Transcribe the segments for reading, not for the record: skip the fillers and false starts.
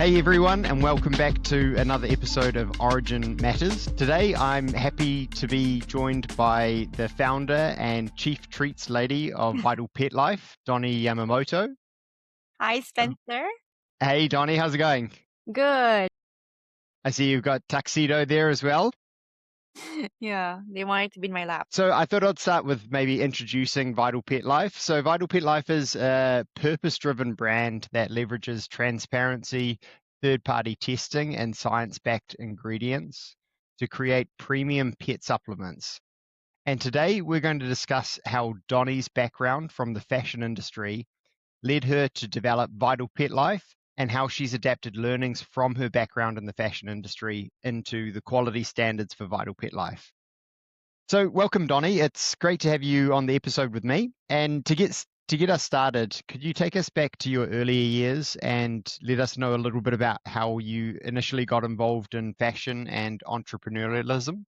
Hey everyone, and welcome back to another episode of Origin Matters. Today I'm happy to be joined by the founder and chief treats lady of Vital Pet Life, Donnie Yamamoto. Hi, Spencer. Hey Donnie, how's it going? Good. I see you've got Tuxedo there as well. Yeah, they wanted to be in my lap. So I thought I'd start with maybe introducing Vital Pet Life. So Vital Pet Life is a purpose-driven brand that leverages transparency, third-party testing, and science-backed ingredients to create premium pet supplements. And today we're going to discuss how Donnie's background from the fashion industry led her to develop Vital Pet Life and how she's adapted learnings from her background in the fashion industry into the quality standards for Vital Pet Life. So welcome, Donnie. It's great to have you on the episode with me. And to get us started, could you take us back to your earlier years and let us know a little bit about how you initially got involved in fashion and entrepreneurialism?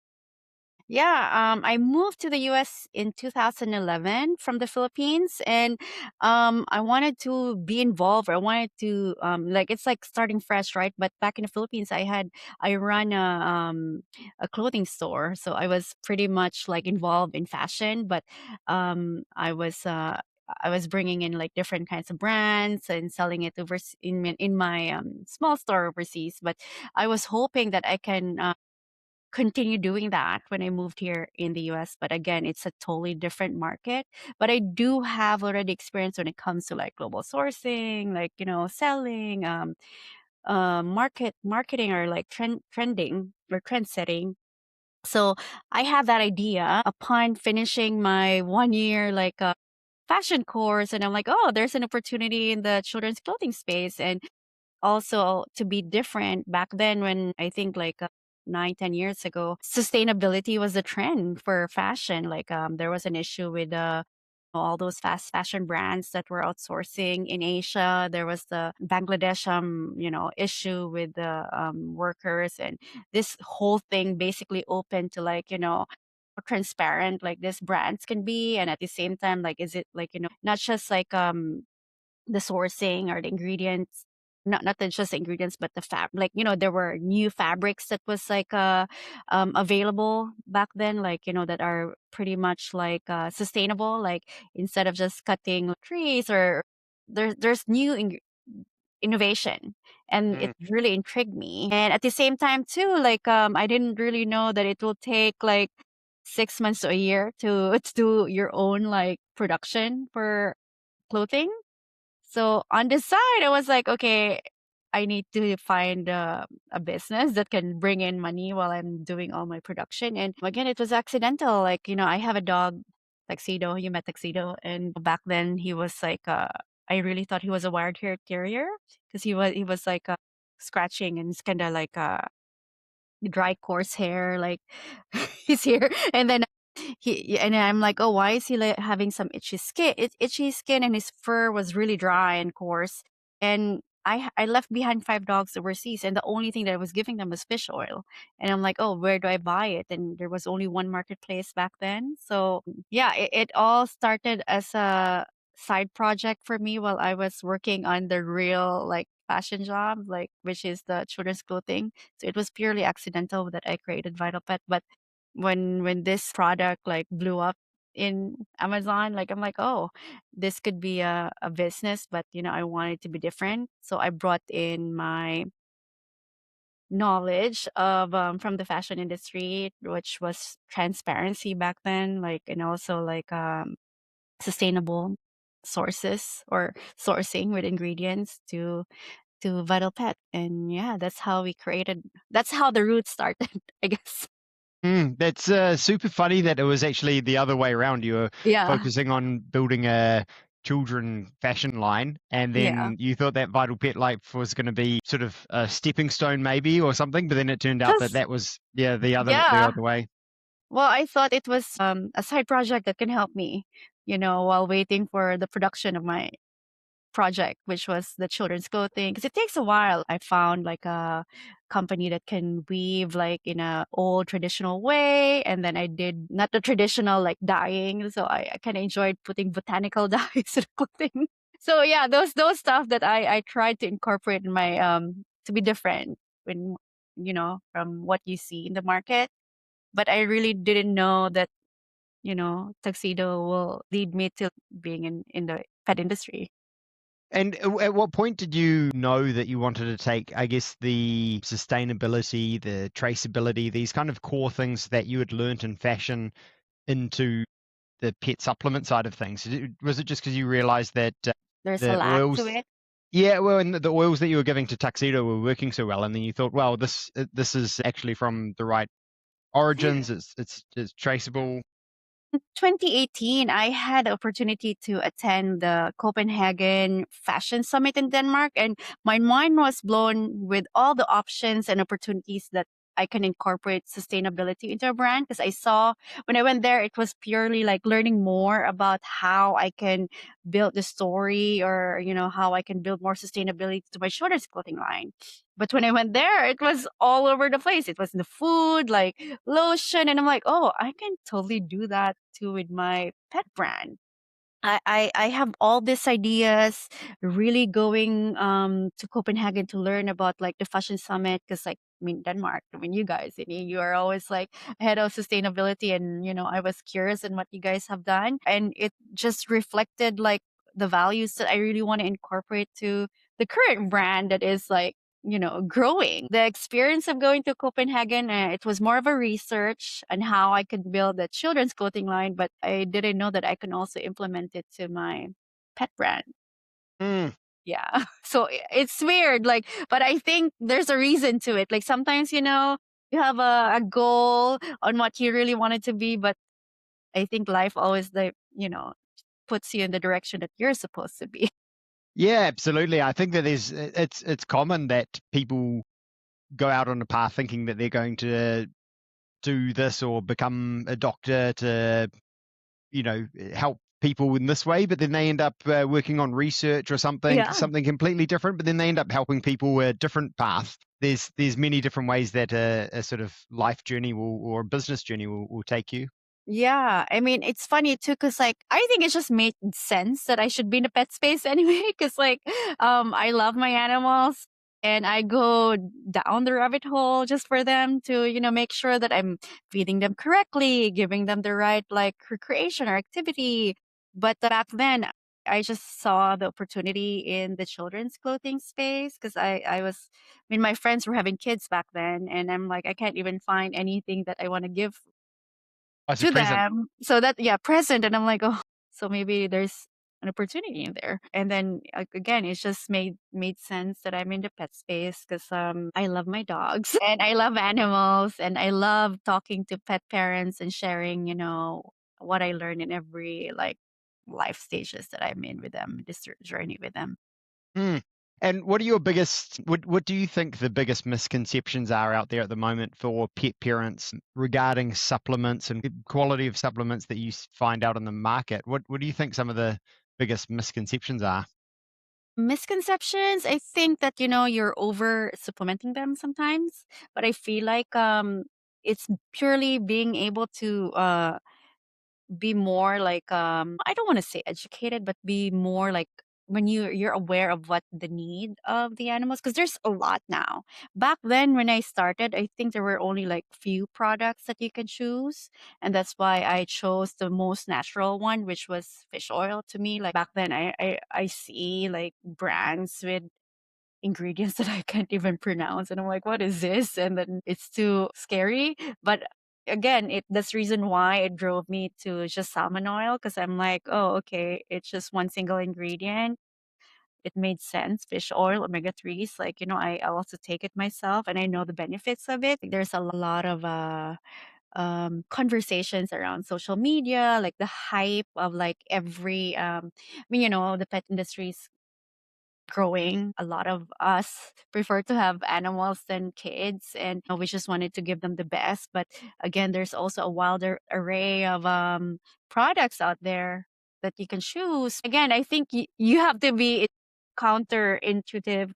Yeah, I moved to the US in 2011 from the Philippines, and I wanted to be involved. I wanted to like it's like starting fresh, right? But back in the Philippines, I run a clothing store, so I was pretty much like involved in fashion, but I was bringing in like different kinds of brands and selling it in my small store overseas. But I was hoping that I can continue doing that when I moved here in the US. But again, it's a totally different market. But I do have already experience when it comes to like global sourcing, like, selling, marketing or like trending or trend setting. So I have that idea upon finishing my 1 year like fashion course. And I'm like, oh, there's an opportunity in the children's clothing space. And also to be different back then when I think like 9, 10 years ago, sustainability was a trend for fashion. Like there was an issue with all those fast fashion brands that were outsourcing in Asia. There was the Bangladesh issue with the workers, and this whole thing basically opened to like how transparent like these brands can be. And at the same time, like is it like not just like the sourcing or the ingredients, just the ingredients but the like there were new fabrics that was like available back then, like that are pretty much like sustainable, like instead of just cutting trees, or there's new innovation, and it Mm, really intrigued me. And at the same time too, like I didn't really know that it will take like 6 months to a year to to do your own like production for clothing. So on the side, I was like, okay, I need to find a business that can bring in money while I'm doing all my production. And again, it was accidental. Like, I have a dog, Tuxedo. You met Tuxedo. And back then he was like, I really thought he was a wired hair terrier because he was like scratching, and it's kind of like dry coarse hair, like his hair. And then and I'm like, oh, why is he like having some itchy skin, and his fur was really dry and coarse. And I left behind 5 dogs overseas, and the only thing that I was giving them was fish oil. And I'm like, oh, where do I buy it? And there was only one marketplace back then. So yeah, it all started as a side project for me while I was working on the real like fashion job, like which is the children's clothing. So it was purely accidental that I created Vital Pet. But when this product like blew up in Amazon, like I'm like, oh, this could be a business, but I wanted to be different. So I brought in my knowledge of from the fashion industry, which was transparency back then, like, and also like sustainable sources or sourcing with ingredients to Vital Pet. And yeah, that's how the roots started, I guess. that's super funny that it was actually the other way around. You were Yeah. focusing on building a children fashion line, and Yeah. then you thought that Vital Pet Life was going to be sort of a stepping stone, maybe, or something. But then it turned out that Just that was the yeah. other way. Well, I thought it was a side project that can help me, while waiting for the production of my project, which was the children's clothing, because it takes a while. I found like a company that can weave like in a old traditional way, and then I did not the traditional like dyeing. So I kind of enjoyed putting botanical dyes in clothing. So yeah, those stuff that I tried to incorporate in my to be different when, from what you see in the market. But I really didn't know that, tuxedo will lead me to being in the pet industry. And at what point did you know that you wanted to take, I guess, the sustainability, the traceability, these kind of core things that you had learnt in fashion into the pet supplement side of things? Was it just because you realized that There's a the lack to oils, it. yeah, well, and the oils that you were giving to Tuxedo were working so well, and then you thought, well, this is actually from the right origins. It's traceable. 2018, I had the opportunity to attend the Copenhagen Fashion Summit in Denmark, and my mind was blown with all the options and opportunities that I can incorporate sustainability into a brand. Because I saw when I went there, it was purely like learning more about how I can build the story, or how I can build more sustainability to my children's clothing line. But when I went there, it was all over the place. It was in the food, like lotion, and I'm like, oh, I can totally do that too with my pet brand. I have all these ideas, really going to Copenhagen to learn about like the fashion summit, because like, I mean, Denmark, I mean, you guys, you are always like ahead of sustainability, and I was curious in what you guys have done, and it just reflected like the values that I really want to incorporate to the current brand that is like, growing. The experience of going to Copenhagen, it was more of a research on how I could build a children's clothing line, but I didn't know that I can also implement it to my pet brand. Mm. Yeah. So it's weird, like, but I think there's a reason to it. Like sometimes, you have a goal on what you really want it to be, but I think life always like, puts you in the direction that you're supposed to be. Yeah, absolutely. I think that it's common that people go out on a path thinking that they're going to do this or become a doctor to, help people in this way, but then they end up working on research or something, Yeah. something completely different. But then they end up helping people a different path. There's many different ways that a sort of life journey or a business journey will take you. Yeah, I mean, it's funny too, cause like, I think it just made sense that I should be in the pet space anyway, cause like, I love my animals, and I go down the rabbit hole just for them to, make sure that I'm feeding them correctly, giving them the right, like, recreation or activity. But back then, I just saw the opportunity in the children's clothing space, cause I mean, my friends were having kids back then, and I'm like, I can't even find anything that I wanna give As a to present. them. So that, yeah, present, and I'm like, "Oh, so maybe there's an opportunity in there." And then, like, again, it just made sense that I'm in the pet space, because I love my dogs and I love animals, and I love talking to pet parents and sharing, what I learn in every, like, life stages that I'm in with them, this journey with them. Mm. And what are your biggest, what do you think the biggest misconceptions are out there at the moment for pet parents regarding supplements and quality of supplements that you find out in the market? What do you think some of the biggest misconceptions are? Misconceptions, I think that, you're over supplementing them sometimes, but I feel like it's purely being able to be more like, I don't want to say educated, but be more like, when you're aware of what the need of the animals, because there's a lot now. Back then when I started, I think there were only like few products that you can choose, and that's why I chose the most natural one, which was fish oil. To me, like, back then, I see like brands with ingredients that I can't even pronounce. And I'm like, what is this? And then it's too scary. But again, that's the reason why it drove me to just salmon oil, because I'm like, oh, okay, it's just one single ingredient. It made sense. Fish oil, omega 3s, like, I also take it myself, and I know the benefits of it. There's a lot of conversations around social media, like the hype of like every I mean, the pet industry growing. A lot of us prefer to have animals than kids, and we just wanted to give them the best. But again, there's also a wilder array of products out there that you can choose. Again, I think you have to be counterintuitive,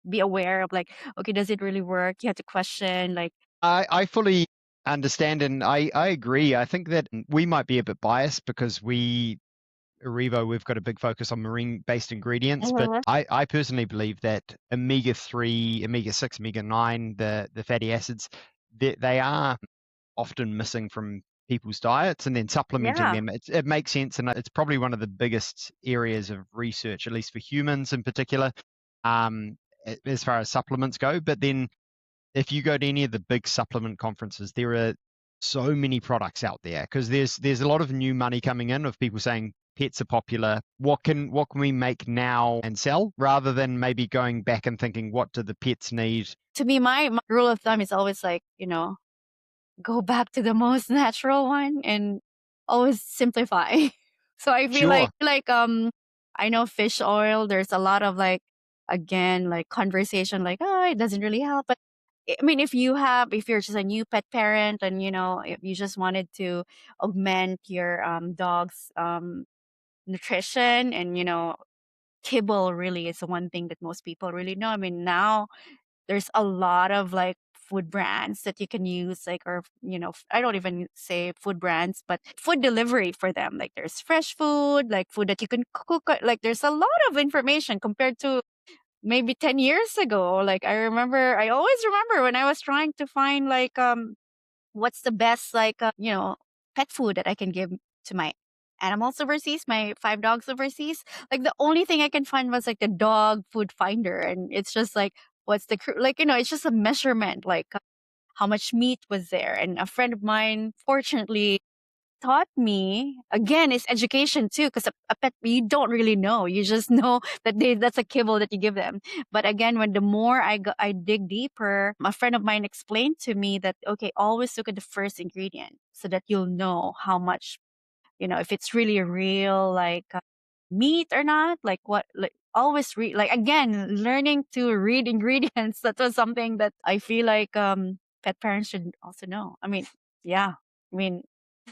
be aware of like, okay, does it really work? You have to question, like, I fully understand and I agree. I think that we might be a bit biased because we Revo, we've got a big focus on marine-based ingredients, but Mhm. I personally believe that omega-3, omega-6, omega-9, the fatty acids, they are often missing from people's diets, and then supplementing Yeah. them. It makes sense, and it's probably one of the biggest areas of research, at least for humans in particular, um, as far as supplements go. But then if you go to any of the big supplement conferences, there are so many products out there because there's a lot of new money coming in of people saying pets are popular. What can we make now and sell, rather than maybe going back and thinking, what do the pets need? To me, my rule of thumb is always like, go back to the most natural one and always simplify. So I feel Sure, like I know fish oil, there's a lot of like again like conversation like, oh, it doesn't really help. But I mean if you're just a new pet parent and if you just wanted to augment your dog's nutrition and kibble really is the one thing that most people really know. I mean now there's a lot of like food brands that you can use, like, or, I don't even say food brands, but food delivery for them. Like there's fresh food, like food that you can cook. Like there's a lot of information compared to maybe 10 years ago. Like I always remember when I was trying to find like, what's the best like, pet food that I can give to my animals overseas, my 5 dogs overseas. Like the only thing I can find was like the dog food finder, and it's just like what's the like it's just a measurement like how much meat was there. And a friend of mine fortunately taught me again it's education too because a pet you don't really know, you just know that that's a kibble that you give them. But again when the more I dig deeper, a friend of mine explained to me that okay, always look at the first ingredient so that you'll know how much, if it's really a real like meat or not, like what, like always read, like again learning to read ingredients. That was something that I feel like pet parents should also know. I mean, yeah, I mean,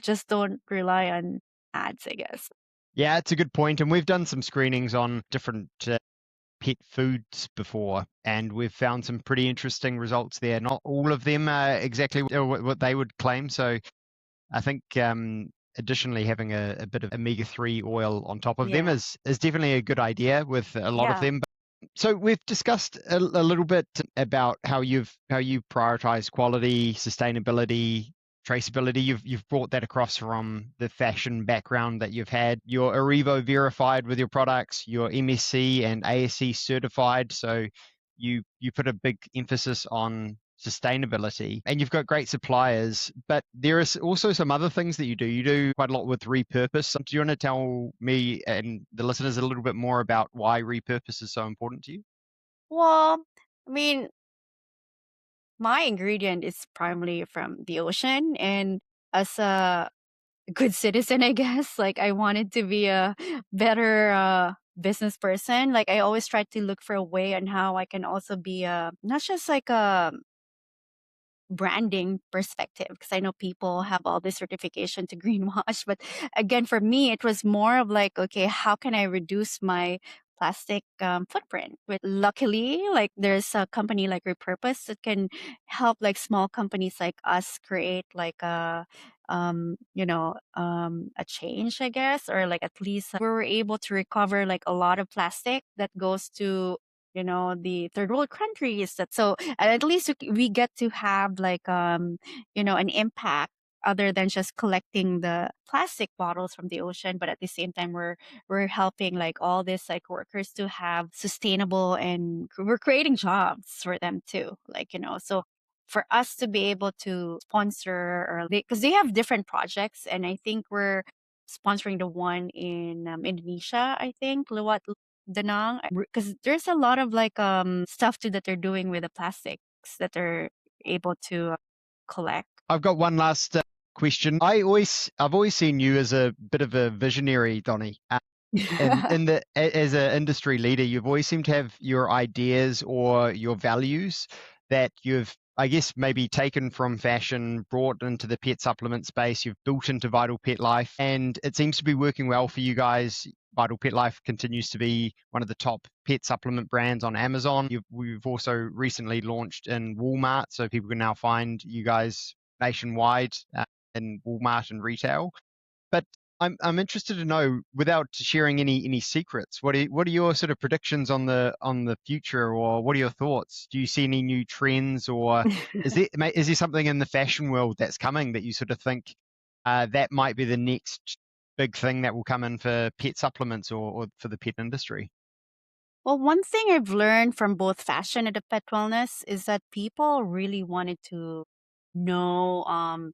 just don't rely on ads, I guess. yeah, it's a good point, and we've done some screenings on different pet foods before, and we've found some pretty interesting results there. Not all of them are exactly what they would claim, so I think additionally having a bit of omega-3 oil on top of them Yeah, is definitely a good idea with a lot of yeah. them. So we've discussed a little bit about how you prioritize quality, sustainability, traceability. You've brought that across from the fashion background that you've had. You're Arivo verified with your products. You're MSC and ASC certified. So you put a big emphasis on sustainability, and you've got great suppliers. But there is also some other things that you do. You do quite a lot with repurpose. Do you want to tell me and the listeners a little bit more about why repurpose is so important to you? Well, I mean, my ingredient is primarily from the ocean, and as a good citizen, I guess. Like I wanted to be a better business person. Like I always try to look for a way on how I can also be a not just like a branding perspective, because I know people have all this certification to greenwash. But again, for me, it was more of like, okay, how can I reduce my plastic footprint? But luckily, like there's a company like Repurpose that can help like small companies like us create like a change, I guess, or like at least we were able to recover like a lot of plastic that goes to the third world countries. That so at least we get to have like an impact other than just collecting the plastic bottles from the ocean. But at the same time we're helping like all this like workers to have sustainable, and we're creating jobs for them too, like so for us to be able to sponsor, or because they have different projects, and I think we're sponsoring the one in Indonesia, I think, Luwat Danang, because there's a lot of like stuff too that they're doing with the plastics that they're able to collect. I've got one last question. I've always seen you as a bit of a visionary, Donnie. As an industry leader, you've always seemed to have your ideas or your values that you've, I guess, maybe taken from fashion, brought into the pet supplement space. You've built into Vital Pet Life, and it seems to be working well for you guys. Vital Pet Life continues to be one of the top pet supplement brands on Amazon. We've also recently launched in Walmart, so people can now find you guys nationwide in Walmart and retail. But I'm interested to know, without sharing any secrets, what are your sort of predictions on the future, or what are your thoughts? Do you see any new trends, or is there something in the fashion world that's coming that you sort of think that might be the next big thing that will come in for pet supplements, or for the pet industry? Well, one thing I've learned from both fashion and the pet wellness is that people really wanted to know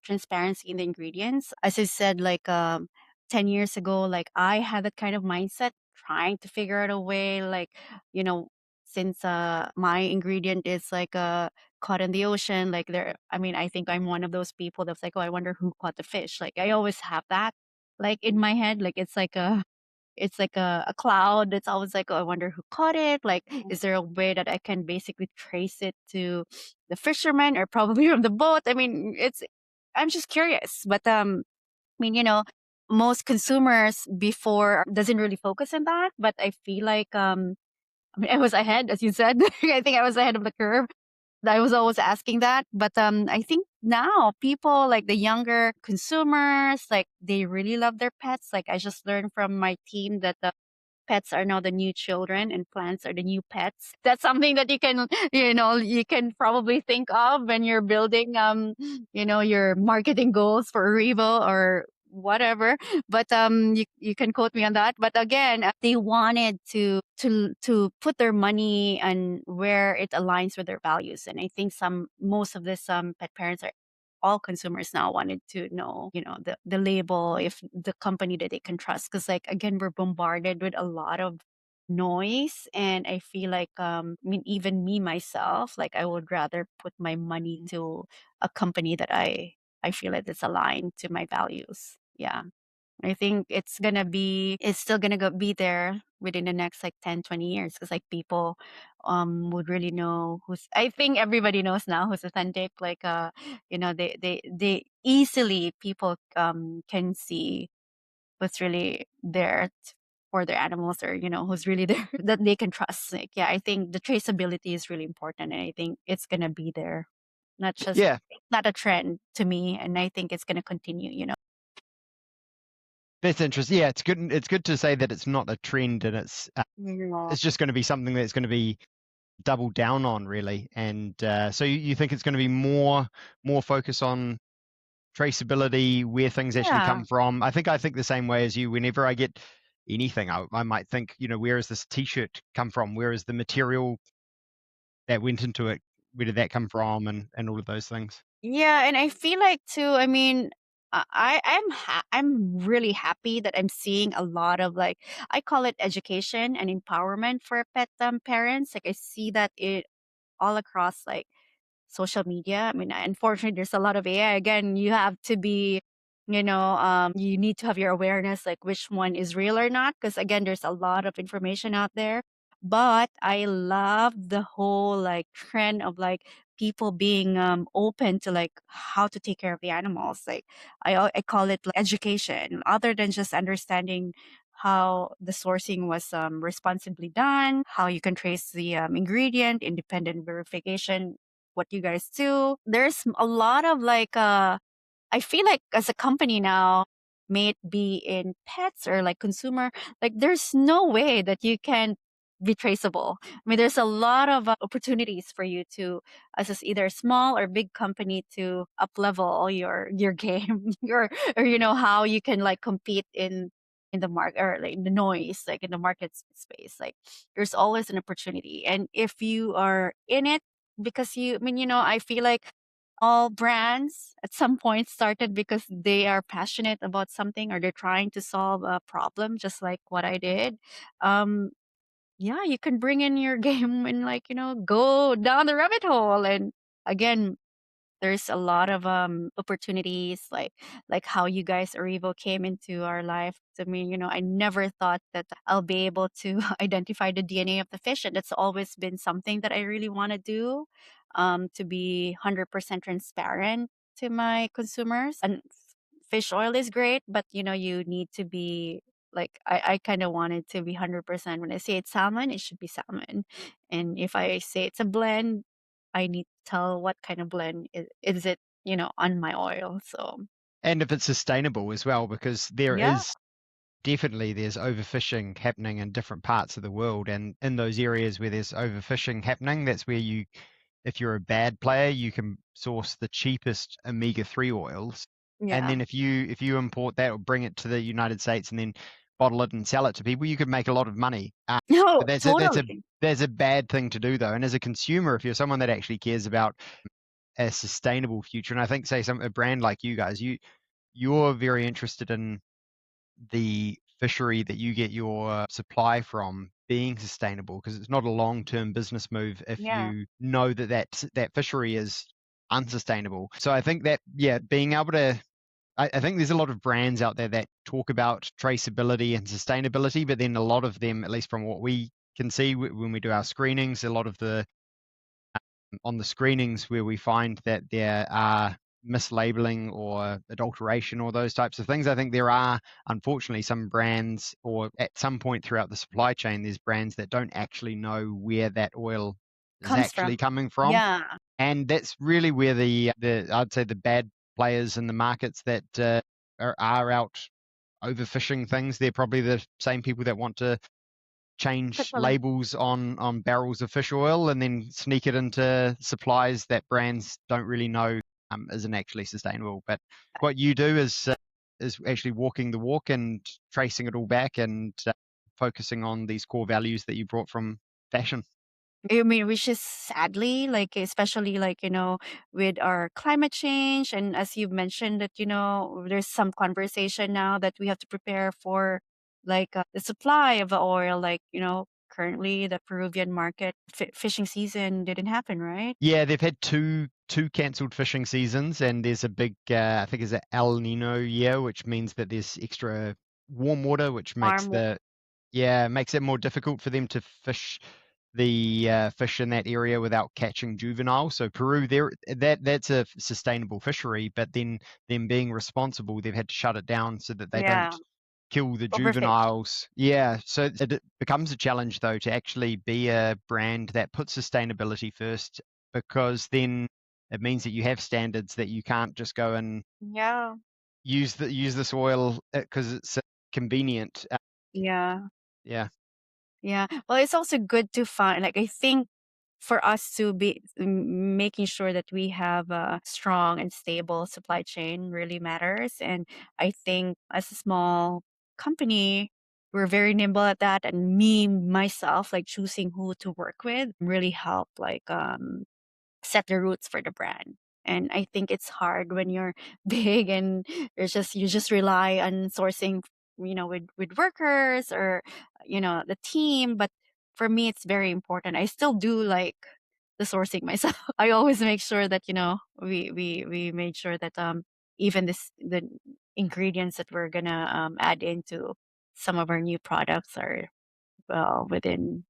transparency in the ingredients. As I said, like 10 years ago, like I had that kind of mindset, trying to figure out a way, like, you know, since my ingredient is like caught in the ocean, like there, I mean, I think I'm one of those people that's like, oh, I wonder who caught the fish. Like I always have that like in my head, like it's like a cloud that's always like, "Oh, I wonder who caught it." Like, is there a way that I can basically trace it to the fisherman or probably from the boat? I mean, it's I'm just curious. But I mean, most consumers before doesn't really focus on that, but I feel like I mean, I was ahead, as you said. I think I was ahead of the curve. I was always asking that, but I think now people like the younger consumers, like they really love their pets. Like I just learned from my team that the pets are now the new children and plants are the new pets. That's something that you can, you can probably think of when you're building, your marketing goals for Revo or whatever. But you can quote me on that. But again, they wanted to put their money and where it aligns with their values. And I think most of this pet parents are all consumers now wanted to know, the label, if the company that they can trust. Because, like, again, we're bombarded with a lot of noise. And I feel like, I mean, even me myself, like, I would rather put my money to a company that I feel like it's aligned to my values. Yeah. I think it's still gonna be there within the next like 10, 20 years because like people would really know I think everybody knows now who's authentic. Like they easily people can see what's really there for their animals, or who's really there that they can trust. Like yeah, I think the traceability is really important, and I think it's gonna be there. Not just Yeah, not a trend to me, and I think it's gonna continue. that's interesting. Yeah, it's good. It's good to say that it's not a trend, and Yeah. it's just going to be something that's going to be doubled down on, really. And so you think it's going to be more focus on traceability, where things actually Yeah. come from. I think the same way as you. Whenever I get anything, I might think, where has this T-shirt come from? Where is the material that went into it? Where did that come from? And all of those things. Yeah, and I feel like too, I mean, I'm really happy that I'm seeing a lot of like I call it education and empowerment for pet parents. Like I see that it all across like social media. I mean, unfortunately, there's a lot of AI. Again, you have to be, you need to have your awareness, like which one is real or not. Because again, there's a lot of information out there. But I love the whole like trend of like people being open to like how to take care of the animals. Like I call it like education, other than just understanding how the sourcing was responsibly done, how you can trace the ingredient, independent verification, what you guys do. There's a lot of like I feel like as a company now, may it be in pets or like consumer, like there's no way that you can be traceable. I mean, there's a lot of opportunities for you to, as either small or big company, to up level your game, or how you can like compete in the market or like in the noise, like in the market space. Like there's always an opportunity, and if you are in it because I mean, I feel like all brands at some point started because they are passionate about something or they're trying to solve a problem, just like what I did. Um, yeah, you can bring in your game and like, go down the rabbit hole. And again, there's a lot of opportunities like how you guys Arivo came into our life. I mean, I never thought that I'll be able to identify the DNA of the fish, and that's always been something that I really want to do, to be 100% transparent to my consumers. And fish oil is great, but you need to be like I kind of wanted to be 100%. When I say it's salmon, it should be salmon, and if I say it's a blend, I need to tell what kind of blend is it, on my oil. So And if it's sustainable as well, because Yeah. there's overfishing happening in different parts of the world, and in those areas where there's overfishing happening, that's where if you're a bad player, you can source the cheapest omega-3 oils, and Yeah. then if you import that or bring it to the United States and then bottle it and sell it to people, you could make a lot of money. No, But totally. that's a bad thing to do though. And as a consumer, if you're someone that actually cares about a sustainable future, and I think say a brand like you guys, you're very interested in the fishery that you get your supply from being sustainable, because it's not a long-term business move if Yeah. you know that fishery is unsustainable. So I think that, yeah, being able to, I think there's a lot of brands out there that talk about traceability and sustainability, but then a lot of them, at least from what we can see when we do our screenings, a lot of the on the screenings where we find that there are mislabeling or adulteration or those types of things. I think there are, unfortunately, some brands, or at some point throughout the supply chain, there's brands that don't actually know where that oil is Comes actually from. coming from. Yeah. And that's really where the I'd say the bad players in the markets that are out overfishing things, they're probably the same people that want to change Totally. labels on barrels of fish oil and then sneak it into supplies that brands don't really know isn't actually sustainable. But what you do is actually walking the walk and tracing it all back and focusing on these core values that you brought from fashion. I mean, which is sadly, like, especially like, with our climate change. And as you've mentioned that, there's some conversation now that we have to prepare for like the supply of the oil, like, currently the Peruvian market fishing season didn't happen, right? Yeah, they've had two cancelled fishing seasons, and there's a big I think it's an El Nino year, which means that there's extra warm water, which makes Farm. makes it more difficult for them to fish the fish in that area without catching juvenile. So Peru, that's a sustainable fishery, but then them being responsible, they've had to shut it down so that they don't Yeah. kill the Overfish. juveniles. Yeah, so it becomes a challenge though to actually be a brand that puts sustainability first, because then it means that you have standards that you can't just go and Yeah. use this oil because it's convenient. Yeah. Yeah. Yeah. Well, it's also good to find, like, I think for us to be making sure that we have a strong and stable supply chain really matters. And I think as a small company, we're very nimble at that. And me, myself, like choosing who to work with really help, like, set the roots for the brand. And I think it's hard when you're big and you just rely on sourcing, with workers or the team. But for me, it's very important. I still do like the sourcing myself. I always make sure that we made sure that even the ingredients that we're gonna add into some of our new products are well within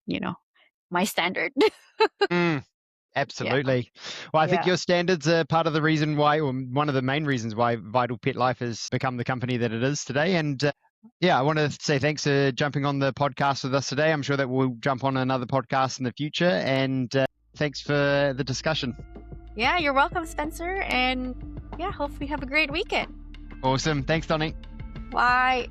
you know my standard. Mm. Yeah. Absolutely. Well, I think Yeah. your standards are part of the reason why, or one of the main reasons why Vital Pet Life has become the company that it is today. And yeah, I want to say thanks for jumping on the podcast with us today. I'm sure that we'll jump on another podcast in the future. And thanks for the discussion. Yeah, you're welcome, Spencer. And yeah, hope we have a great weekend. Awesome. Thanks, Donnie. Bye.